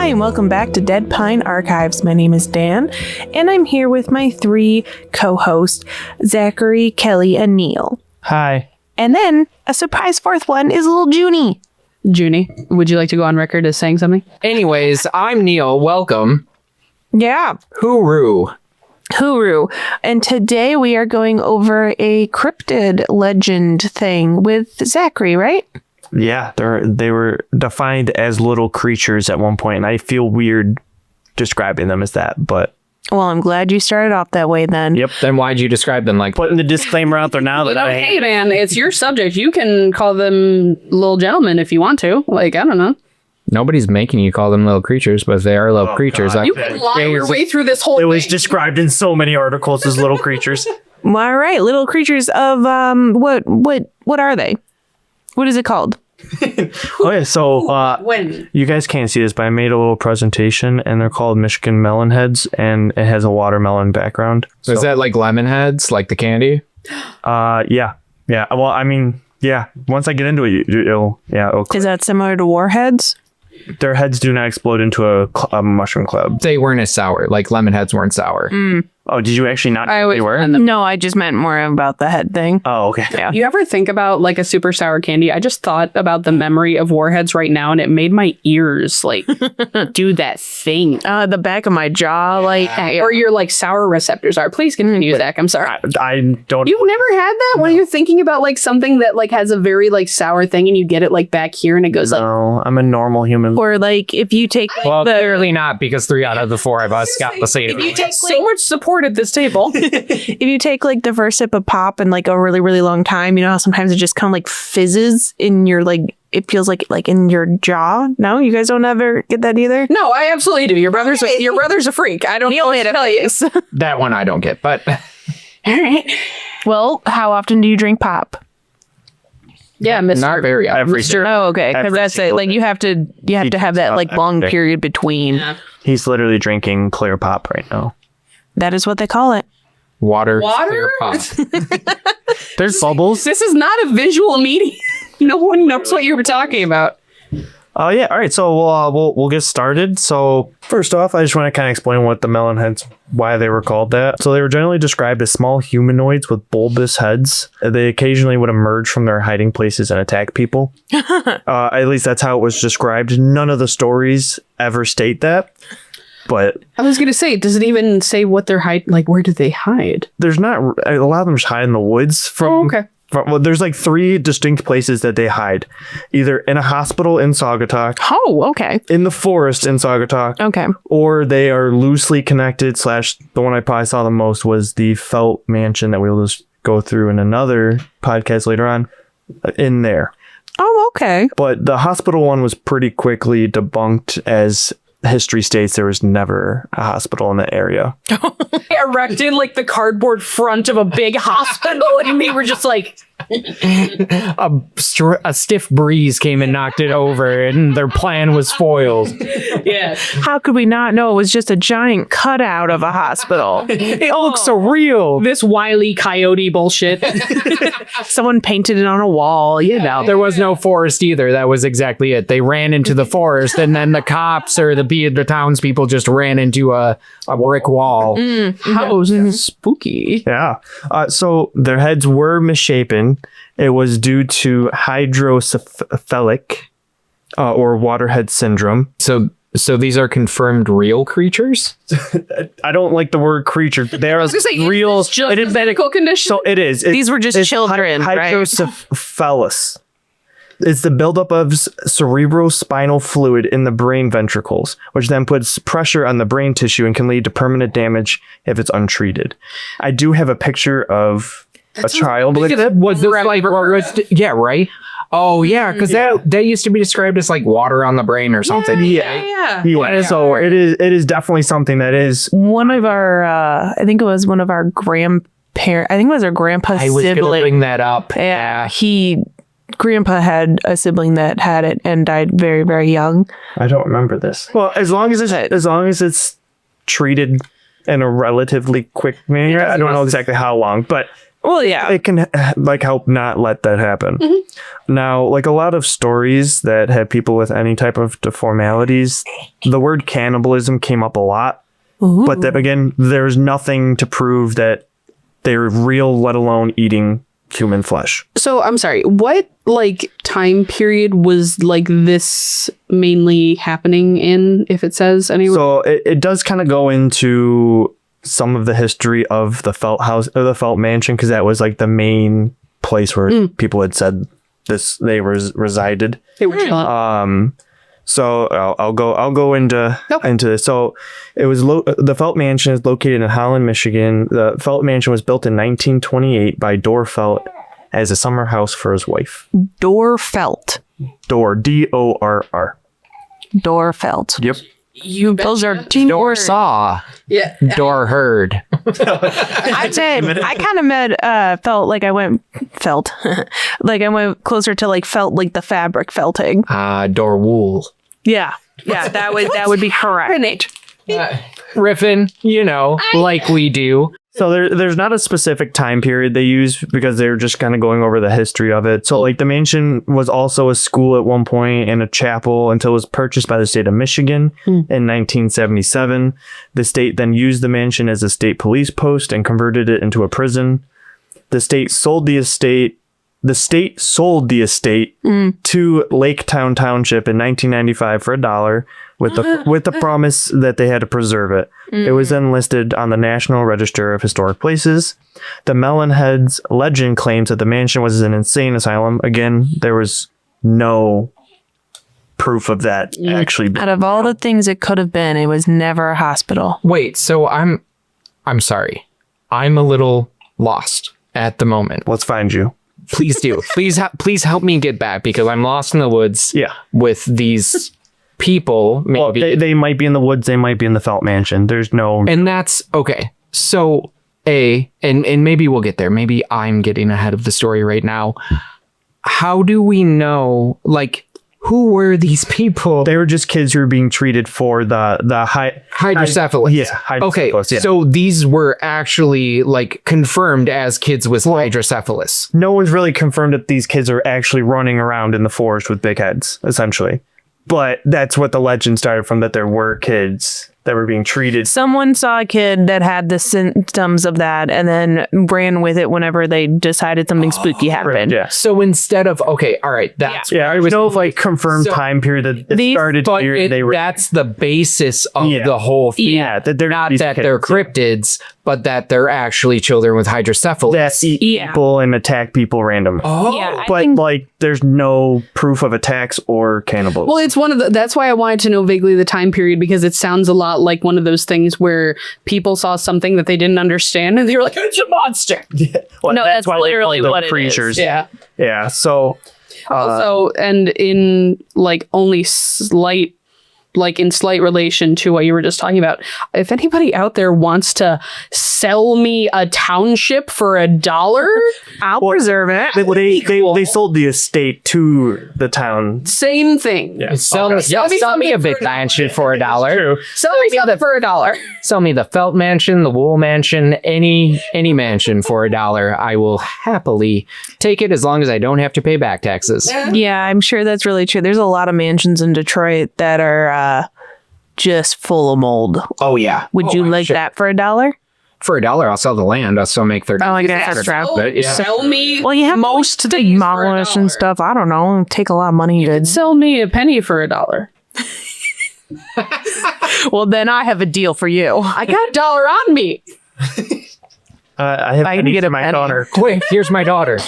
Hi, and welcome back to Dead Pine Archives. My name is Dan, and I'm here with my 3 co-hosts, Zachary, Kelly, and Neil. Hi. And then a surprise 4th one is little Junie. Junie, would you like to go on record as saying something? Anyways, I'm Neil. Welcome. Yeah. Hooroo. And today we are going over a cryptid legend thing with Zachary, right? Yeah, they were defined as little creatures at one point, and I feel weird describing them as that, but... Well, I'm glad you started off that way then. Yep. Then why'd you describe them like... Putting the disclaimer out there now that Hey, man, it's your subject. You can call them little gentlemen if you want to. Like, I don't know. Nobody's making you call them little creatures, but they are little creatures. God. You can lie your way through this whole It thing. was described in so many articles as little creatures. Well, all right, little creatures of, what are they? What is it called? Okay, so When? you guys can't see this, but I made a little presentation, and they're called Michigan Melon Heads, and it has a watermelon background. So is that like lemon heads, like the candy? Yeah. Well, I mean, yeah. Once I get into it, it'll Is that similar to warheads? their heads do not explode into a mushroom cloud. They weren't as sour. Like lemon heads weren't sour. Oh, did you actually not? I always they were. No, I just meant more about the head thing. Oh, okay. Yeah. You ever think about like a super sour candy? I just thought about the memory of warheads right now, and it made my ears like do that thing. The back of my jaw, like, Or your like sour receptors are. Please continue, Zach. I'm sorry. I don't. You've never had that when you're thinking about like something that like has a very like sour thing, and you get it like back here, and it goes like. No, I'm a normal human. or like if you take Well, the clearly not, because 3 out of the 4 of us got the same. You take so much support at this table. if you take like the first sip of pop and like a really really long time, you know how sometimes it just kind of like fizzes in your like it feels like in your jaw. No, you guys don't ever get that either. No, I absolutely do. Your brother's a freak. I don't know what to tell you. That one I don't get, but All right. Well, how often do you drink pop? Yeah, Mr. not very often. Every Oh, okay. 'Cause Every that's it. single Like day. you have to have that like long Every day. period between. Yeah. He's literally drinking clear pop right now. That is what they call it. water. Water? clear pop. There's bubbles. This is not a visual medium. No one knows what you were talking about. Oh yeah. All right. So we'll get started. So first off, I just want to kind of explain what the melon heads, why they were called that. So they were generally described as small humanoids with bulbous heads. They occasionally would emerge from their hiding places and attack people. At least that's how it was described. None of the stories ever state that. But I was gonna say, does it even say what they're hide? Like, where do they hide? there's not a lot of them just hide in the woods. Well, there's like 3 distinct places that they hide, either in a hospital in Saugatuck, Oh, okay. in the forest in Saugatuck, Okay. or they are loosely connected. / the one I probably saw the most was the Felt Mansion that we'll just go through in another podcast later on. In there, Oh, okay. but the hospital one was pretty quickly debunked, as history states there was never a hospital in the area. They erected like the cardboard front of a big hospital, and they were just like, A stiff breeze came and knocked it over, and their plan was foiled. yeah. How could we not know it was just a giant cutout of a hospital? It looks so real. This Wile E. Coyote bullshit. Someone painted it on a wall, you know. There was no forest either. That was exactly it. They ran into the forest, and then the cops or the townspeople just ran into a brick wall. How spooky. Yeah. So their heads were misshapen. It was due to hydrocephalic or waterhead syndrome. So these are confirmed real creatures? I don't like the word creature. They are real. Just a medical condition. So it is. These were just children, right? Hydrocephalus. It's the buildup of cerebrospinal fluid in the brain ventricles, which then puts pressure on the brain tissue and can lead to permanent damage if it's untreated. I do have a picture of a child. Was this like yeah, right? Oh yeah, because that used to be described as like water on the brain or something. Yeah. So it is definitely something that is. One of our, I think it was one of our grandparents, I think it was our grandpa's I was gonna sibling. bring that up. Yeah, Grandpa had a sibling that had it and died very, very young. I don't remember this. Well, as long as it's treated in a relatively quick manner, I don't know exactly how long, but Well, yeah. it can like help not let that happen. Now, like a lot of stories that have people with any type of deformalities, the word cannibalism came up a lot. But then again, there's nothing to prove that they're real, let alone eating human flesh. So I'm sorry, what like time period was like this mainly happening in, if it says anywhere? So it does kind of go into some of the history of the Felt house or the Felt mansion, because that was like the main place where people had said they resided. They were chilling. So I'll go into this. So it was the Felt Mansion is located in Holland, Michigan. The Felt Mansion was built in 1928 by Dorr Felt as a summer house for his wife. Dorfelt. Dorr, Dorr. Dorfelt. Yep. Those are Door saw. Yeah. Door heard. I'd say I kind of felt like I went closer to like felt like the fabric felting. Door wool. Yeah, that would be correct. Riffin, like we do. So there's not a specific time period they use because they're just kind of going over the history of it. So like the mansion was also a school at one point and a chapel until it was purchased by the state of Michigan in 1977. The state then used the mansion as a state police post and converted it into a prison. The state sold the estate to Laketown Township in 1995 for $1 with the promise that they had to preserve it. It was then listed on the National Register of Historic Places. The Melon Heads legend claims that the mansion was an insane asylum. Again, there was no proof of that actually. Out of all the things it could have been, it was never a hospital. Wait, so I'm sorry. I'm a little lost at the moment. Let's find you. Please do. Please help me get back because I'm lost in the woods. Yeah. With these people. Maybe. Well, they might be in the woods. They might be in the Felt Mansion. There's no. And that's okay. So and maybe we'll get there. Maybe I'm getting ahead of the story right now. How do we know? Like, who were these people? They were just kids who were being treated for the hydrocephalus. Hydrocephalus. Okay, so these were actually like confirmed as kids with hydrocephalus. No one's really confirmed that these kids are actually running around in the forest with big heads, essentially. But that's what the legend started from, that there were kids that were being treated. Someone saw a kid that had the symptoms of that and then ran with it whenever they decided something spooky happened. Yeah. So instead of, okay, all right, that's I was no like confirmed time period that it started. But they were. That's the basis of the whole thing. Yeah, that they're not that they're cryptids, but that they're actually children with hydrocephalus. That eat people and attack people randomly. Oh, Yeah, but like, there's no proof of attacks or cannibals. Well, it's that's why I wanted to know vaguely the time period, because it sounds a lot like one of those things where people saw something that they didn't understand and they were like, it's a monster. Well, No, that's why they literally call them what it is. creatures. Yeah. Yeah. So Also, and in like only slight relation to what you were just talking about, if anybody out there wants to sell me a township for $1, I'll preserve it. they sold the estate to the town. same thing. Yeah. Sell me a big mansion for $1. Sell me something for $1. Sell me the Felt Mansion, the Wool Mansion, any mansion for $1. I will happily take it as long as I don't have to pay back taxes. Yeah, I'm sure that's really true. There's a lot of mansions in Detroit that are just full of mold. Oh yeah. Would you like that for $1? For $1, I'll sell the land. I'll still make 30. Oh, I guess that's true. But yeah. Sell me Well, you have most things for demolish and $1. stuff. I don't know. Take a lot of money to. Sell me a penny for $1. Well, then I have a deal for you. I got $1 on me. I have I to can get get a my penny. daughter. Quick, here's my daughter.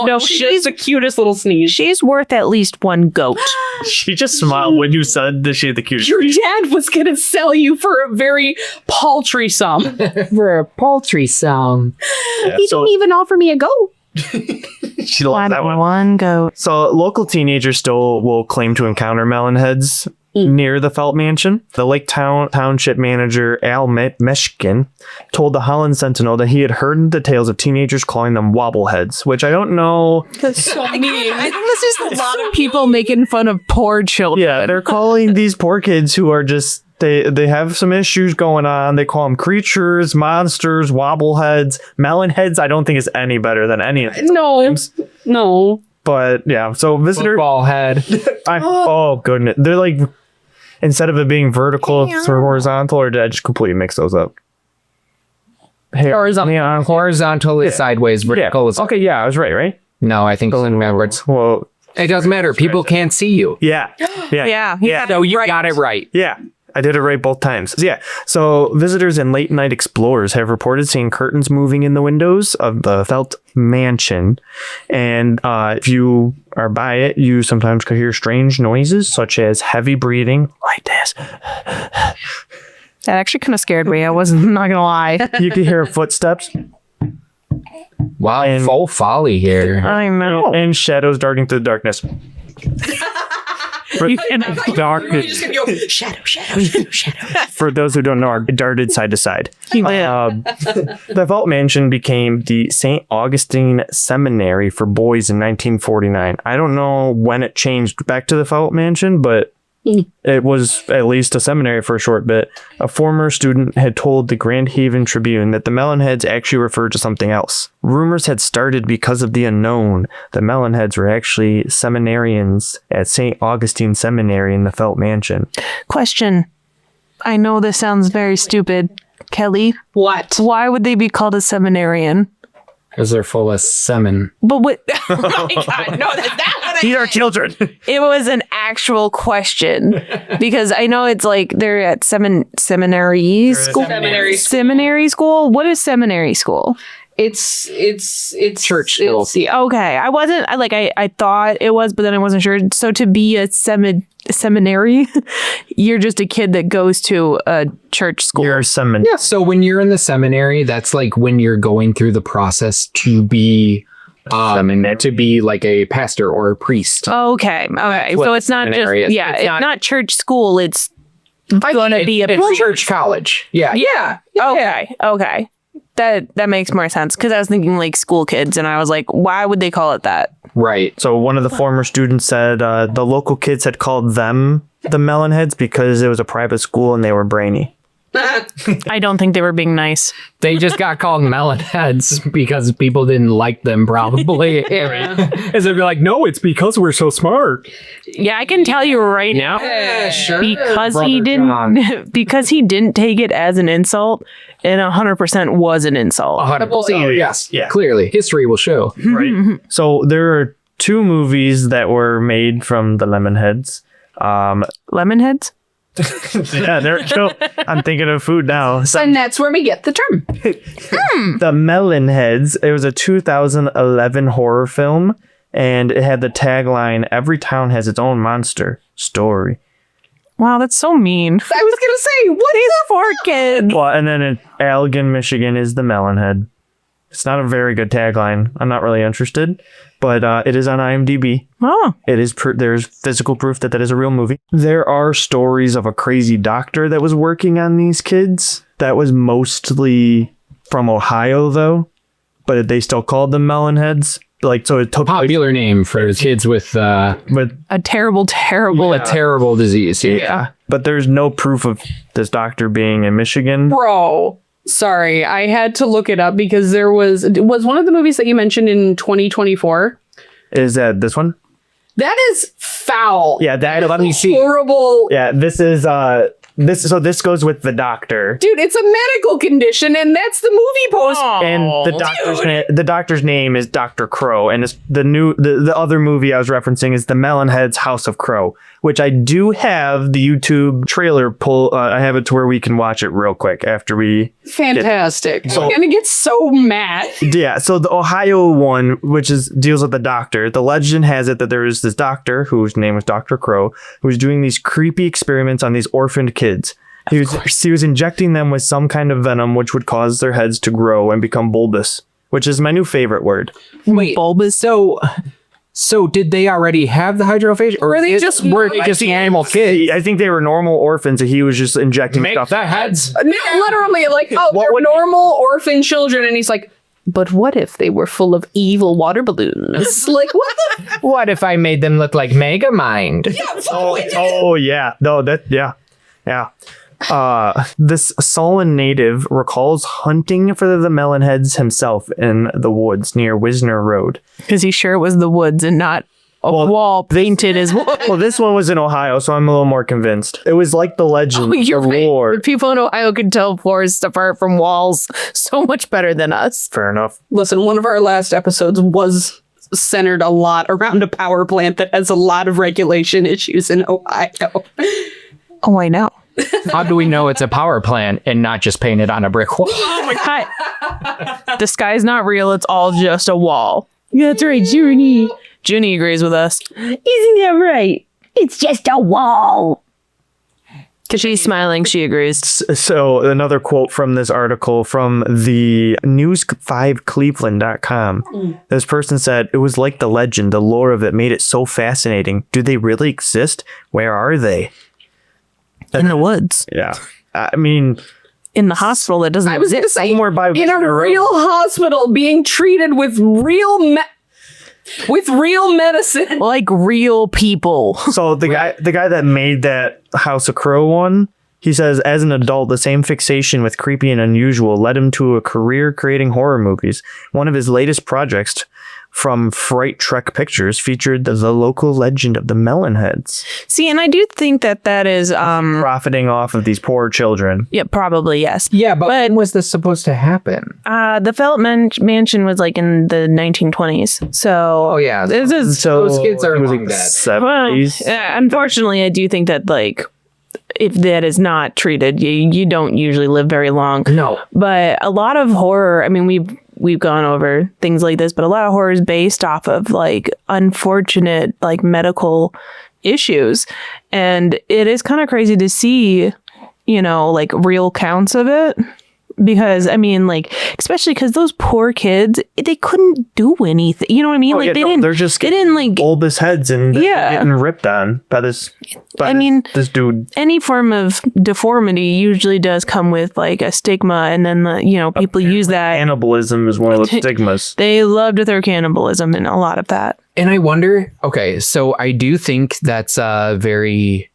No, She's the cutest little sneeze. She's worth at least one goat. She just smiled when you said that she had the cutest. Your dad was going to sell you for a very paltry sum. For a paltry sum. Yeah, He didn't even offer me a goat. she loves that one. One goat. So local teenagers still will claim to encounter melon heads near the Felt Mansion. The Lake Township manager, Al Meshkin, told the Holland Sentinel that he had heard the tales of teenagers calling them wobbleheads, which I don't know. That's so mean. I think this is a lot of people making fun of poor children. Yeah, they're calling these poor kids who are just They have some issues going on. They call them creatures, monsters, wobbleheads, melon heads. I don't think it's any better than any of these names. No. But yeah, so visitor. Football head. Oh goodness, they're like, instead of it being vertical, it's horizontal, or did I just completely mix those up? Horizontal is sideways. Vertical is okay. Yeah, I was right. No, I think backwards. Well, It doesn't matter. People can't see you. yeah. So you got it right. Yeah, I did it right both times. Yeah. So visitors and late night explorers have reported seeing curtains moving in the windows of the Felt Mansion. And if you are by it, you sometimes could hear strange noises such as heavy breathing like this. That actually kind of scared me. I wasn't not gonna lie. You could hear footsteps Wow, and full folly here. I know. and shadows darting through the darkness. For, Shadow. for those who don't know, it darted side to side. The Vault Mansion became the St. Augustine Seminary for boys in 1949. I don't know when it changed back to the Vault Mansion, but it was at least a seminary for a short bit. A former student had told the Grand Haven Tribune that the Melonheads actually referred to something else. Rumors had started because of the unknown. The Melonheads were actually seminarians at St. Augustine Seminary in the Felt Mansion. Question. I know this sounds very stupid. Kelly, What? why would they be called a seminarian? Because they're full of semen. But what? Oh my God, no, that's not what I These are children. It was an actual question because I know it's like they're at seminary school. Seminary school. What is seminary school? It's Church it's- school. Okay, I thought it was, but then I wasn't sure. So to be a seminary, you're just a kid that goes to a church school. You're a semin. Yeah. So when you're in the seminary, that's like when you're going through the process to be like a pastor or a priest. Okay. So it's not just seminary is. it's not church school. It's gonna be a It's church college. Yeah. Yeah. Okay. That makes more sense because I was thinking like school kids, and I was like, why would they call it that? Right. So one of the former students said the local kids had called them the Melonheads because it was a private school and they were brainy. I don't think they were being nice. They just got called melon heads because people didn't like them, probably. As they'd be like, no, it's because we're so smart. Yeah, I can tell you right now Sure. because he Brother didn't John. because he didn't take it as an insult. It 100% was an insult. 100%. Yes. Yeah. Clearly. History will show. Right. So there are 2 movies that were made from the Lemonheads. Lemonheads? Yeah, there. So I'm thinking of food now. So and that's where we get the term. the Melonheads. It was a 2011 horror film, and it had the tagline, "Every town has its own monster story." Wow, that's so mean. I was gonna say, what is Poor kid. Well, and then in Allegan, Michigan is the Melonhead. It's not a very good tagline. I'm not really interested, but it is on IMDb. Oh, It is there's physical proof that is a real movie. There are stories of a crazy doctor that was working on these kids. That was mostly from Ohio, though, but they still called them Melonheads. Like, so it took Popular name for kids with but a terrible a terrible disease. Yeah. but there's no proof of this doctor being in Michigan. bro? Sorry, I had to look it up because there was one of the movies that you mentioned in 2024. Is that this one? That is foul. Yeah, that. Let me see. Horrible. Yeah, this is this goes with the doctor. Dude, it's a medical condition, and that's the movie poster. And the doctor's name is Dr. Crow, and it's the other movie I was referencing is the Melonheads House of Crow, which I do have the YouTube trailer pull. I have it to where we can watch it real quick after we. Fantastic. I'm gonna get so mad. Yeah, so the Ohio one, which deals with the doctor, the legend has it that there is this doctor whose name was Dr. Crow, who was doing these creepy experiments on these orphaned kids. He was injecting them with some kind of venom which would cause their heads to grow and become bulbous, which is my new favorite word. Wait, bulbous. So did they already have the hydrophage, or Were they just animal kids? I think they were normal orphans, and he was just injecting stuff. the heads. No, literally, like, they're normal orphan children, and he's like, but what if they were full of evil water balloons? Like, what the? What if I made them look like Megamind? Oh yeah, no, that yeah. This sullen native recalls hunting for the Melon Heads himself in the woods near Wisner Road. Because he's sure it was the woods and not a wall painted as wood. Well, this one was in Ohio, so I'm a little more convinced. It was like the legend, You're the right. lore. The people in Ohio can tell forests apart from walls so much better than us. Fair enough. Listen, one of our last episodes was centered a lot around a power plant that has a lot of regulation issues in Ohio. Oh, I know. How do we know it's a power plant and not just painted on a brick wall? Oh my God. The sky's not real. It's all just a wall. Yeah, that's right, Junie. Junie agrees with us. Isn't that right? It's just a wall. Because she's smiling, she agrees. So another quote from this article from the news5cleveland.com. This person said, it was like the legend, the lore of it made it so fascinating. Do they really exist? Where are they? In the woods. Yeah. I mean, In the hospital that doesn't I was going to exist. say, somewhere by in a Wisner Road. real hospital being treated with real medicine. Like real people. So the guy that made that House of Crow one, he says, as an adult, the same fixation with creepy and unusual led him to a career creating horror movies. One of his latest projects from Fright Trek Pictures featured the local legend of the Melon Heads, See, and I do think that is profiting off of these poor children. yeah, probably yes. Yeah, but when was this supposed to happen? The Felt Mansion was like in the 1920s. So Oh, yeah. this is So Those kids are it was long like the dead. 70s. unfortunately I do think that like if that is not treated, you don't usually live very long. No. But a lot of horror, I mean, we've gone over things like this, but a lot of horror is based off of like unfortunate like medical issues. And it is kind of crazy to see, you know, like real counts of it. Because I mean, like, especially because those poor kids, they couldn't do anything. You know what I mean? Oh, like yeah, they no, didn't. they're just they didn't like bulbous heads and Yeah. getting ripped on by this. This dude. any form of deformity usually does come with like a stigma, and then people use that. Cannibalism is one of the stigmas. They love to throw cannibalism in a lot of that. And I wonder, okay, so I do think that's a very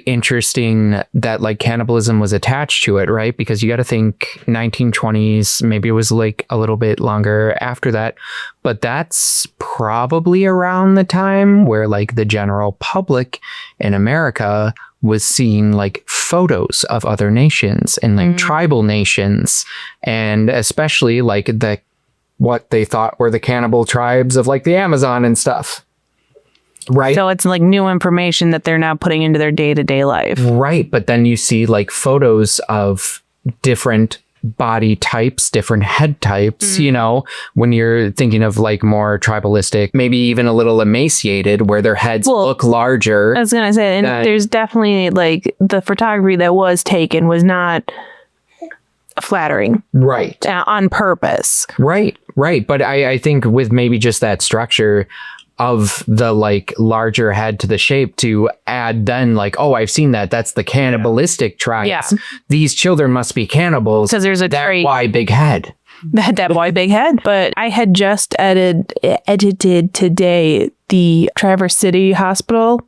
interesting that like cannibalism was attached to it, right? Because you got to think 1920s, maybe it was like a little bit longer after that, but that's probably around the time where like the general public in America was seeing like photos of other nations and like tribal nations, and especially like what they thought were the cannibal tribes of like the Amazon and stuff. Right. So it's like new information that they're now putting into their day-to-day life. Right. But then you see like photos of different body types, different head types, you know, when you're thinking of like more tribalistic, maybe even a little emaciated where their heads look larger. I was going to say, and there's definitely like the photography that was taken was not flattering. Right. On purpose. Right. Right. But I think with maybe just that structure of the like larger head to the shape to add then like, oh, I've seen that. That's the cannibalistic tribes. Yeah. These children must be cannibals. Because there's a That trait. why big head. That boy big head. But I had just edited today the Traverse City Hospital,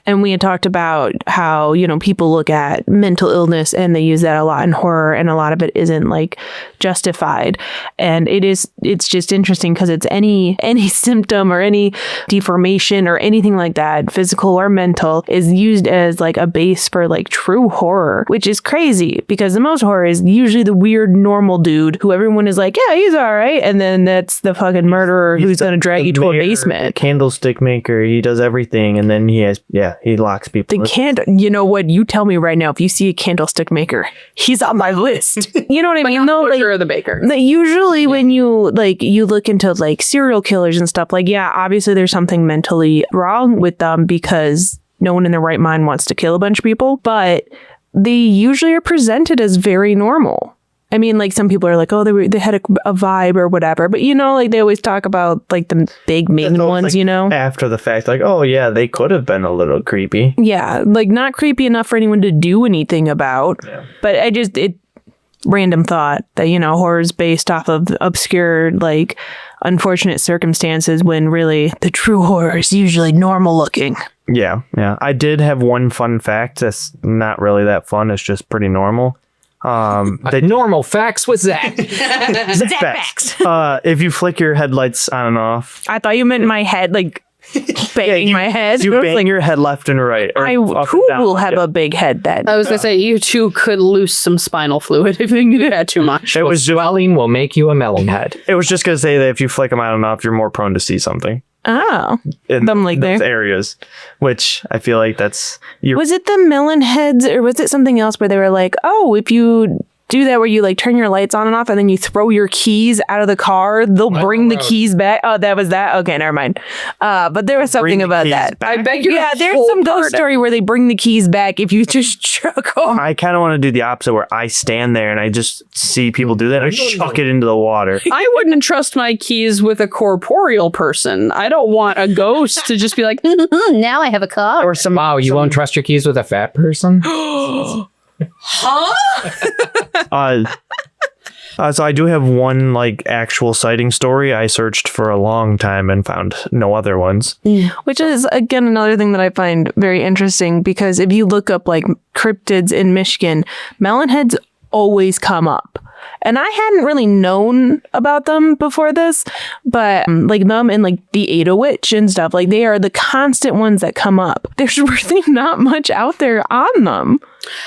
and we had talked about how, you know, people look at mental illness and they use that a lot in horror, and a lot of it isn't like justified. And it's just interesting because it's any symptom or any deformation or anything like that, physical or mental, is used as like a base for like true horror, which is crazy because the most horror is usually the weird normal dude who everyone is like, yeah, he's all right, and then that's the fucking murderer who's gonna drag you to a basement. Candlestick maker, he does everything, and then he locks people. You know what? You tell me right now, if you see a candlestick maker, he's on my list. You know what I mean? Though, like, Butcher the baker. usually when you look into like serial killers and stuff, like, yeah, obviously there's something mentally wrong with them because no one in their right mind wants to kill a bunch of people, but they usually are presented as very normal. I mean, like, some people are like, oh, they had a vibe or whatever. But, you know, like, they always talk about, like, the big main ones, like, you know? after the fact, like, oh, yeah, they could have been a little creepy. Yeah, like, not creepy enough for anyone to do anything about. Yeah. But random thought that, you know, horror's based off of obscure, like, unfortunate circumstances when really the true horror is usually normal looking. Yeah. I did have one fun fact that's not really that fun. It's just pretty normal. The normal facts with Zack. Facts. If you flick your headlights on and off. I thought you meant my head, like banging my head. You I was bang like, your head left and right. Or who up and down. will have a big head then? I was gonna say you two could lose some spinal fluid if you did that too much. It was just, Swelling will make you a melon head. it was just gonna say that if you flick them on and off, you're more prone to see something Oh. in Them like those there. areas, which I feel like that's Was it the Melon Heads or was it something else where they were like, oh, if you do that where you like turn your lights on and off and then you throw your keys out of the car, they'll bring the keys back. Oh, that was that? Okay, never mind. But there was something the about keys that. back. I beg your Yeah, there's whole some ghost pardon. story where they bring the keys back if you just chuck off. I kind of want to do the opposite where I stand there and I just see people do that and I chuck it into the water. I wouldn't trust my keys with a corporeal person. I don't want a ghost to just be like, Now I have a car. Or some Wow, you won't trust your keys with a fat person? So I do have one like actual sighting story. I searched for a long time and found no other ones. Which is, again, another thing that I find very interesting because if you look up like cryptids in Michigan, melon heads always come up. And I hadn't really known about them before this, but like them and like the Ada Witch and stuff, like they are the constant ones that come up. There's really not much out there on them.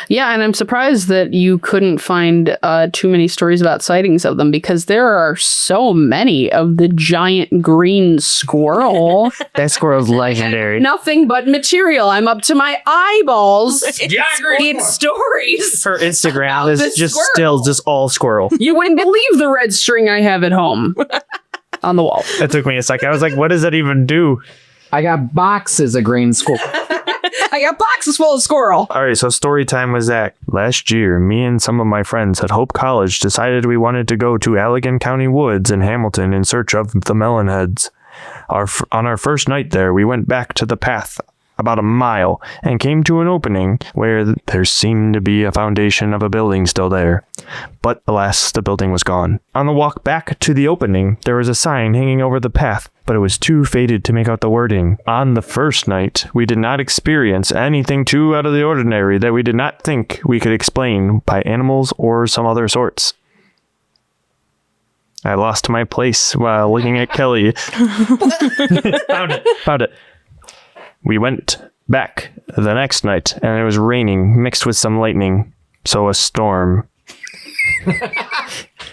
yeah, and I'm surprised that you couldn't find too many stories about sightings of them because there are so many of the giant green squirrel. That squirrel's legendary. Nothing but material. I'm up to my eyeballs in stories. Her Instagram The is just squirrel. still just all squirrel. You wouldn't believe the red string I have at home on the wall. It took me a second. I was like, what does that even do? I got boxes of green squirrel. I got boxes full of squirrel. All right, so story time with Zack. Last year, me and some of my friends at Hope College decided we wanted to go to Allegan County Woods in Hamilton in search of the Melon Heads. On our first night there, we went back to the path about a mile and came to an opening where there seemed to be a foundation of a building still there. But alas, the building was gone. On the walk back to the opening, there was a sign hanging over the path, but it was too faded to make out the wording. On the first night, we did not experience anything too out of the ordinary that we did not think we could explain by animals or some other sorts. I lost my place while looking at Kelly. Found it. We went back the next night, and it was raining mixed with some lightning, so a storm.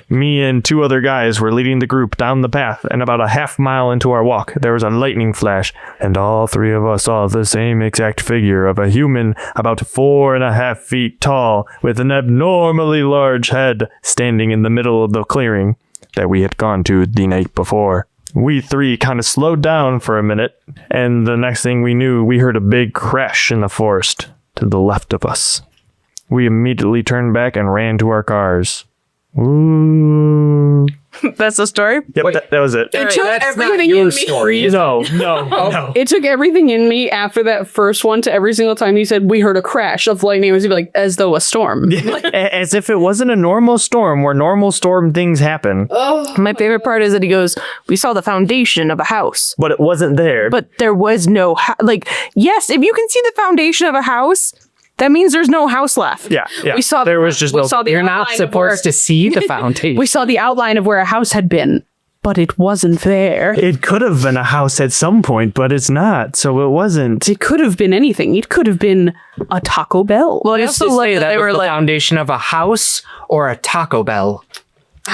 Me and two other guys were leading the group down the path, and about a half mile into our walk, there was a lightning flash, and all three of us saw the same exact figure of a human about 4.5 feet tall, with an abnormally large head, standing in the middle of the clearing that we had gone to the night before. We three kind of slowed down for a minute, and the next thing we knew, we heard a big crash in the forest to the left of us. We immediately turned back and ran to our cars. Ooh. That's the story? Yep, Wait. that was it. It took That's not everything your in me. story. No. It took everything in me after that first one to every single time he said, we heard a crash of lightning. It was like, as though a storm. As if it wasn't a normal storm where normal storm things happen, My favorite part is that he goes, we saw the foundation of a house, but it wasn't there. but there was no like, yes, if you can see the foundation of a house, that means there's no house left. yeah. We saw there was just we no. saw the You're not outline of supposed to see the foundation. We saw the outline of where a house had been, but it wasn't there. It could have been a house at some point, but it's not. So it wasn't. It could have been anything. It could have been a Taco Bell. Well, I also like that they were the like, foundation of a house or a Taco Bell.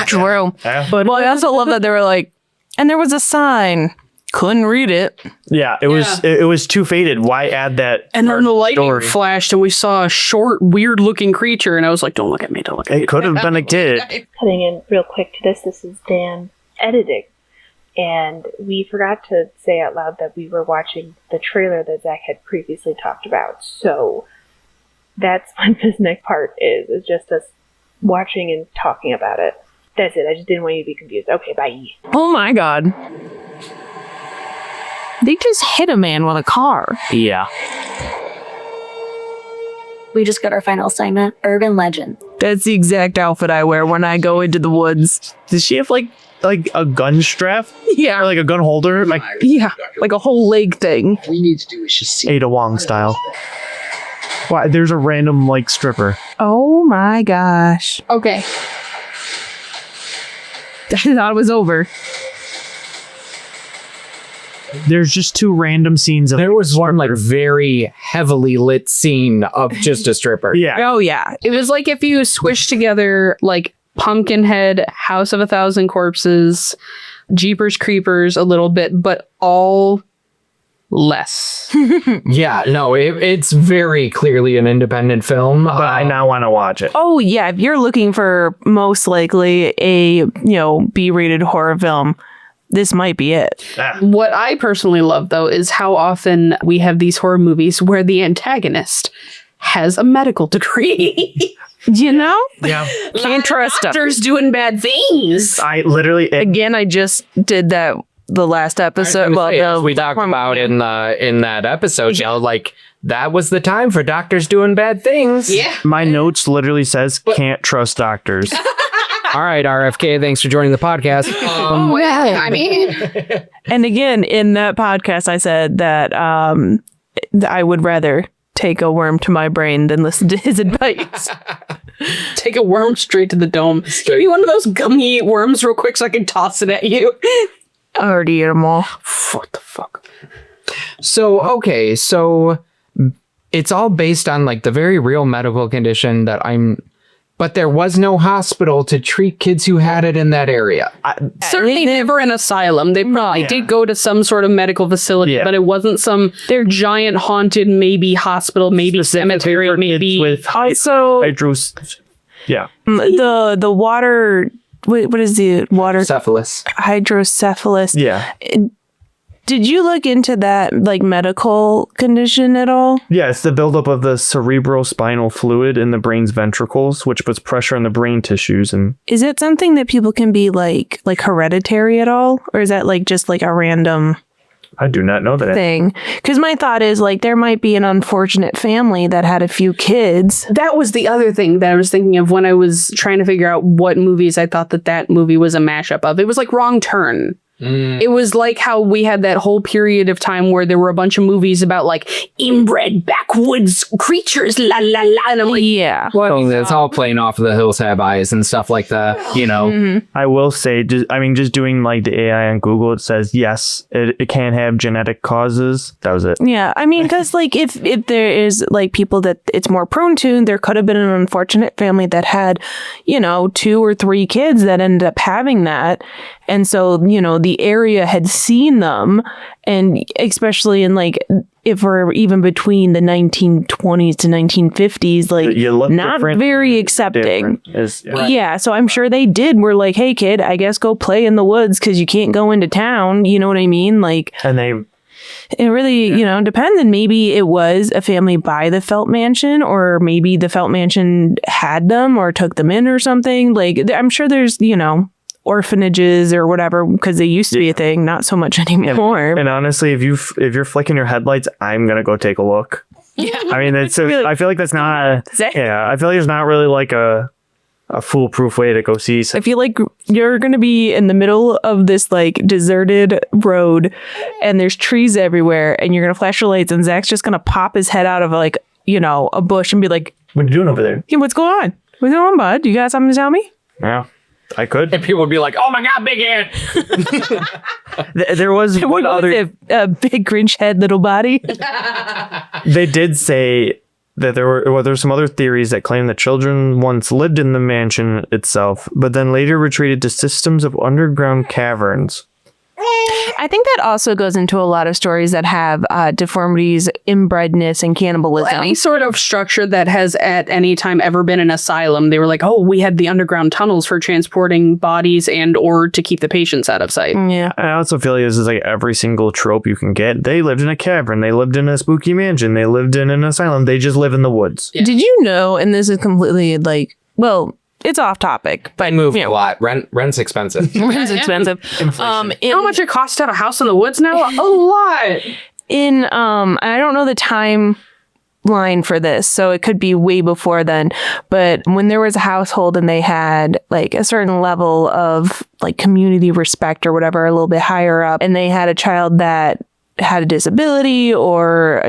true. Yeah. But well, I also love that they were like, and there was a sign. Couldn't read it. Yeah, it was too faded. Why add that? And then the lightning story? flashed, and we saw a short, weird-looking creature. And I was like, "Don't look at me! Don't look at me!" It could have been a kid. Cutting in real quick to this. This is Dan editing. And we forgot to say out loud that we were watching the trailer that Zack had previously talked about. So that's what this next part is just us watching and talking about it. That's it. I just didn't want you to be confused. Okay, bye. Oh my God. They just hit a man with a car. Yeah. We just got our final assignment, urban legend. That's the exact outfit I wear when I go into the woods. Does she have like a gun strap? Yeah. Or like a gun holder? Like Yeah, like a whole leg thing. All we need to do is just see. Ada Wong style. Why? There's a random like stripper. Oh my gosh. Okay. I thought it was over. There's just two random scenes of There was one like very heavily lit scene of just a stripper. yeah. Oh yeah. It was like if you squished together like Pumpkinhead, House of a Thousand Corpses, Jeepers Creepers a little bit, but all less. Yeah, no, it's very clearly an independent film. But I now want to watch it. Oh yeah, if you're looking for most likely a, B-rated horror film, this might be it. What I personally love, though, is how often we have these horror movies where the antagonist has a medical degree. Yeah. Can't trust 'em. Doctors doing bad things. I literally Again, I just did that the last episode. We talked about in that episode, like that was the time for doctors doing bad things. Yeah. my notes literally says can't trust doctors. All right, RFK, thanks for joining the podcast. Well, I mean, And again, in that podcast, I said that I would rather take a worm to my brain than listen to his advice. take a worm straight to the dome. Give me one of those gummy worms real quick so I can toss it at you. I already ate them all. What the fuck? So it's all based on like the very real medical condition but there was no hospital to treat kids who had it in that area. Certainly never an asylum. They probably did go to some sort of medical facility, but it wasn't some giant haunted maybe hospital, maybe cemetery, maybe. With So yeah. the water. What is the water? Cephalus. Hydrocephalus. Yeah. Did you look into that like medical condition at all? Yeah, it's the buildup of the cerebrospinal fluid in the brain's ventricles, which puts pressure on the brain tissues. And Is it something that people can be like hereditary at all? Or is that like just like a random I do not know that. thing? Because my thought is like there might be an unfortunate family that had a few kids. That was the other thing that I was thinking of when I was trying to figure out what movies I thought that movie was a mashup of. It was like Wrong Turn. It was like how we had that whole period of time where there were a bunch of movies about like inbred backwoods creatures, la la la. And I'm like, Yeah. Well, it's all playing off of The Hills Have Eyes and stuff like that, I will say, just doing like the AI on Google, it says, yes, it can have genetic causes. That was it. Yeah, I mean, because like if there is like people that it's more prone to, there could have been an unfortunate family that had, 2 or 3 kids that ended up having that, and so the area had seen them, and especially in like if we're even between the 1920s to 1950s, like You look not different, very accepting. Yeah, so I'm sure they did. We're like, hey kid, I guess go play in the woods because you can't go into town. You know what I mean? Like, And they it really, depends. And maybe it was a family by the Felt Mansion, or maybe the Felt Mansion had them or took them in or something. Like, I'm sure there's, orphanages or whatever, because they used to be a thing, not so much anymore. And honestly, if you're flicking your headlights, I'm gonna go take a look. Yeah. I mean, I feel like that's not. I feel like it's not really like a foolproof way to go see. I feel like you're going to be in the middle of this like deserted road and there's trees everywhere and you're going to flash your lights and Zach's just going to pop his head out of like, a bush and be like, What are you doing over there? hey, what's going on? What's going on, bud? You got something to tell me? Yeah, I could. And people would be like, oh my God, big head. There was one other. A big Grinch head, little body. They did say that there's some other theories that claim that children once lived in the mansion itself, but then later retreated to systems of underground caverns. I think that also goes into a lot of stories that have deformities, inbredness, and cannibalism. any sort of structure that has at any time ever been an asylum, they were like, oh, we had the underground tunnels for transporting bodies and or to keep the patients out of sight. Yeah. I also feel like this is like every single trope you can get. They lived in a cavern. They lived in a spooky mansion. They lived in an asylum. They just live in the woods. Yeah. Did you know, and this is completely like, well, it's off topic, but Move a lot. Rent's expensive. Rent's expensive. How much it costs to have a house in the woods now? A lot. I don't know the time line for this, so it could be way before then. But when there was a household and they had like a certain level of like community respect or whatever, a little bit higher up, and they had a child that had a disability or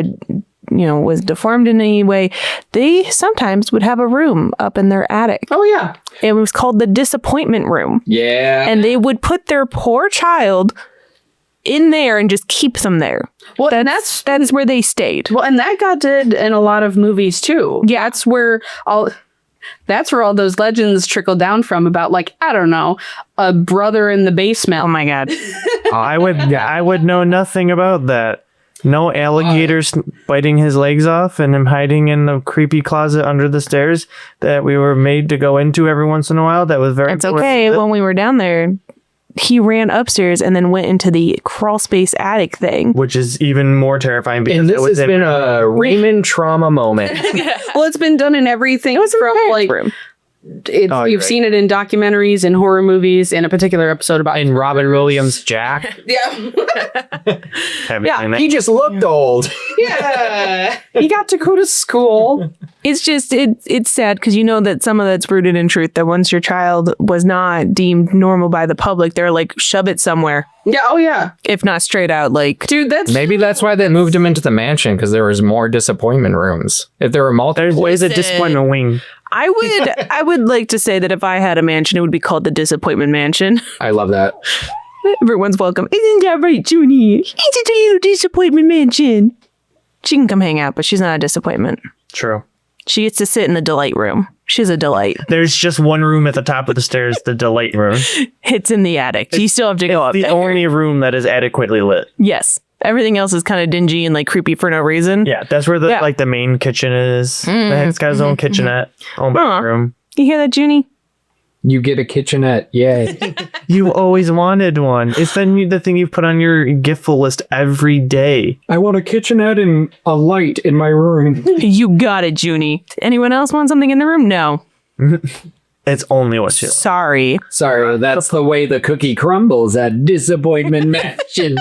was deformed in any way, they sometimes would have a room up in their attic. Oh yeah. It was called the disappointment room. Yeah. And they would put their poor child in there and just keep them there. Well, That's where they stayed. Well, and that got did in a lot of movies too. Yeah, that's where all those legends trickle down from about, like, I don't know, a brother in the basement. Oh my God. I would know nothing about that. No alligators biting his legs off and him hiding in the creepy closet under the stairs that we were made to go into every once in a while. That was very It's okay. When we were down there, he ran upstairs and then went into the crawl space attic thing. Which is even more terrifying. Because And this has been a Raymond trauma moment. Well, it's been done in everything from like room. You've seen it in documentaries and horror movies, in a particular episode about And Robin Williams' Jack. Yeah. He just looked old. Yeah, he got to go to school. It's just, it's sad because you know that some of that's rooted in truth, that once your child was not deemed normal by the public, they're like, shove it somewhere. Yeah. Oh yeah. If not straight out, like, Dude, Maybe that's why they moved him into the mansion, because there was more disappointment rooms. If there were multiple, There's always a disappointment wing. I would like to say that if I had a mansion, it would be called the Disappointment Mansion. I love that. Everyone's welcome. Isn't that right, Junie? It's a little disappointment mansion. She can come hang out, but she's not a disappointment. True. She gets to sit in the delight room. She's a delight. There's just one room at the top of the stairs, the delight room. It's in the attic. You still have to go up The there. only room that is adequately lit. Yes. Everything else is kind of dingy and like creepy for no reason. Yeah, that's where the main kitchen is. It's got his own kitchenette, own bathroom. You hear that, Junie? You get a kitchenette. Yay. You always wanted one. It's the thing you put on your giftful list every day. I want a kitchenette and a light in my room. You got it, Junie. Anyone else want something in the room? No. It's only what you. Sorry. Sorry, that's the way the cookie crumbles at Disappointment Mansion.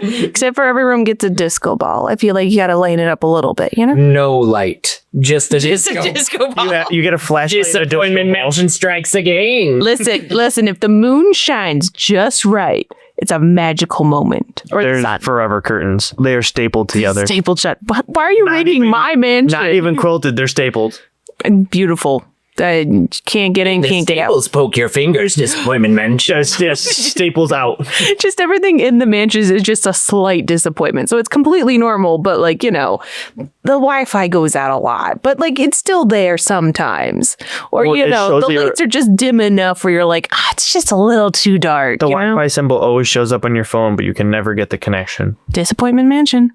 Except for every room gets a disco ball. I feel like you got to lighten it up a little bit, you know? No light. Just a disco. ball. You get a flashlight. Disappointment Mansion strikes again. Listen, if the moon shines just right, it's a magical moment. Or There's the sun. forever curtains. They are stapled together. Stapled shut. Why are you rating my mansion? Not even quilted. They're stapled. Beautiful. Can't get in, can't get out. Poke your fingers, Disappointment Mansion. Just staples out. Just everything in the mansions is just a slight disappointment. So it's completely normal, but like, the Wi-Fi goes out a lot, but like it's still there sometimes. Or, Well, it shows the lights are just dim enough where you're like, it's just a little too dark. The you know? Wi-Fi symbol always shows up on your phone, but you can never get the connection. Disappointment Mansion.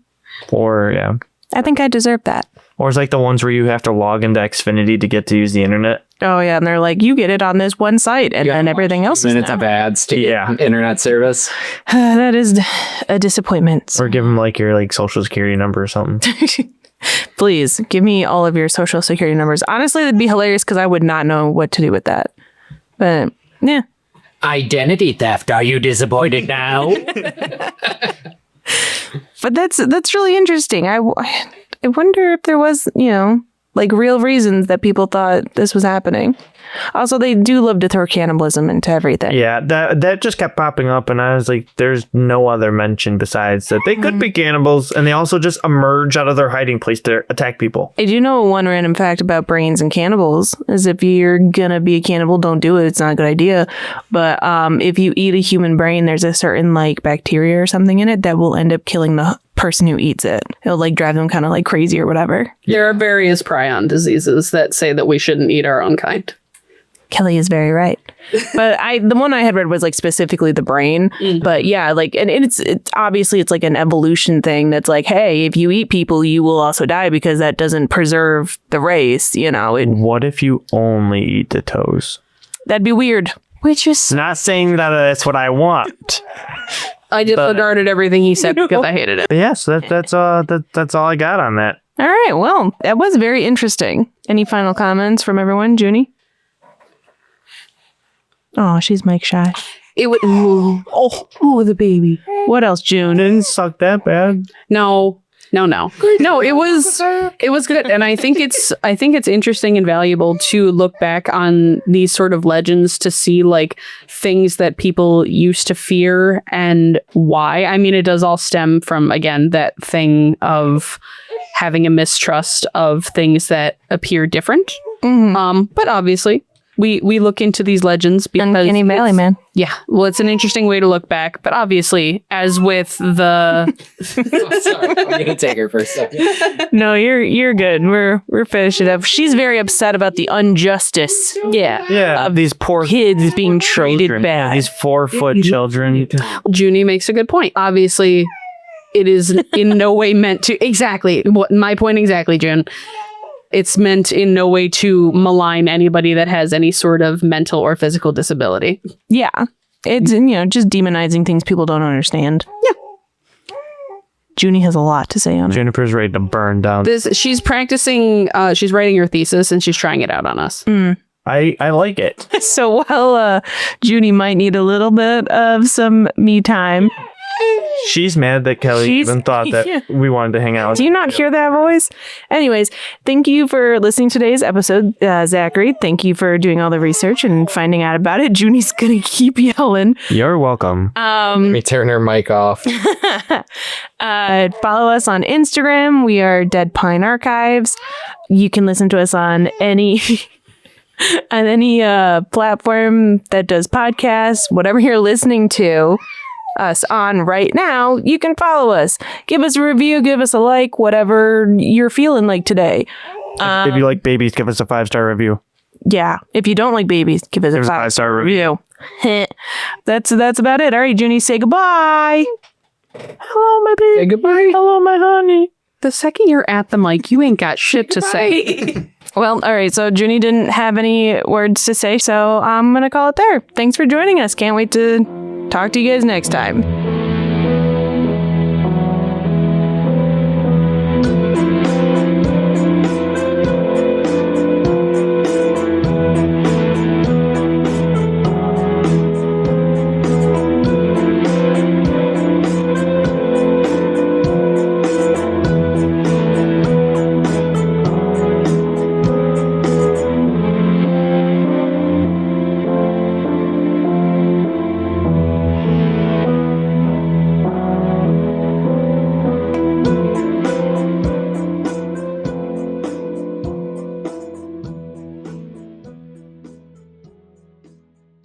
Or, yeah. I think I deserve that. Or it's like the ones where you have to log into Xfinity to get to use the internet. Oh, yeah. And they're like, you get it on this one site and then everything else is Minutes now. of ads to get internet service. That is a disappointment. Or give them like your social security number or something. Please give me all of your social security numbers. Honestly, that'd be hilarious because I would not know what to do with that. But yeah. Identity theft. Are you disappointed now? But that's really interesting. I wonder if there was, real reasons that people thought this was happening. Also, they do love to throw cannibalism into everything. Yeah, that just kept popping up, and I was like, there's no other mention besides that they could be cannibals, and they also just emerge out of their hiding place to attack people. I do know one random fact about brains and cannibals is if you're gonna be a cannibal, don't do it. It's not a good idea. But if you eat a human brain, there's a certain bacteria or something in it that will end up killing the person who eats it. It'll drive them kind of crazy or whatever. There are various prion diseases that say that we shouldn't eat our own kind. Kelly is very right. But the one I had read was specifically the brain. But yeah, and it's obviously it's an evolution thing that's hey, if you eat people, you will also die because that doesn't preserve the race, What if you only eat the toes? That'd be weird. Which is Not saying that that's what I want. I disregarded everything he said because I hated it. But yes, that's all I got on that. all right. Well, that was very interesting. Any final comments from everyone, Junie? Oh, she's mic shy. It would. Oh, the baby. What else, June? Didn't suck that bad. No, No, it was good. And I think it's interesting and valuable to look back on these sort of legends to see like things that people used to fear and why. I mean, it does all stem from, again, that thing of having a mistrust of things that appear different. But obviously we look into these legends because Uncanny Valley, man. Yeah, well, it's an interesting way to look back. But obviously, as with the Sorry, I'm gonna take her for a second. No, you're good. We're finishing up. She's very upset about the injustice. Yeah, Of these poor kids being treated children, bad. these 4-foot children. Junie makes a good point. Obviously, it is in no way meant to my point exactly, June. It's meant in no way to malign anybody that has any sort of mental or physical disability. Yeah. It's, just demonizing things people don't understand. Yeah. Junie has a lot to say on it. Juniper's ready to burn down. She's practicing, she's writing her thesis and she's trying it out on us. I like it. So while Junie might need a little bit of some me time. She's mad that Kelly even thought that we wanted to hang out. Do you not hear that voice? Anyways, thank you for listening to today's episode, Zachary. Thank you for doing all the research and finding out about it. Junie's gonna keep yelling. You're welcome. Let me turn her mic off. Follow us on Instagram. We are Dead Pine Archives. You can listen to us on any platform that does podcasts, whatever you're listening to us on right now, you can follow us. Give us a review, give us a like, whatever you're feeling like today. If you like babies, give us a 5-star review. Yeah. If you don't like babies, give us a 5-star review. That's about it. All right, Junie, say goodbye. Hello, my baby. Say goodbye. Hello, my honey. The second you're at the mic, you ain't got shit to say. Well, all right. So Junie didn't have any words to say, so I'm going to call it there. Thanks for joining us. Can't wait to talk to you guys next time.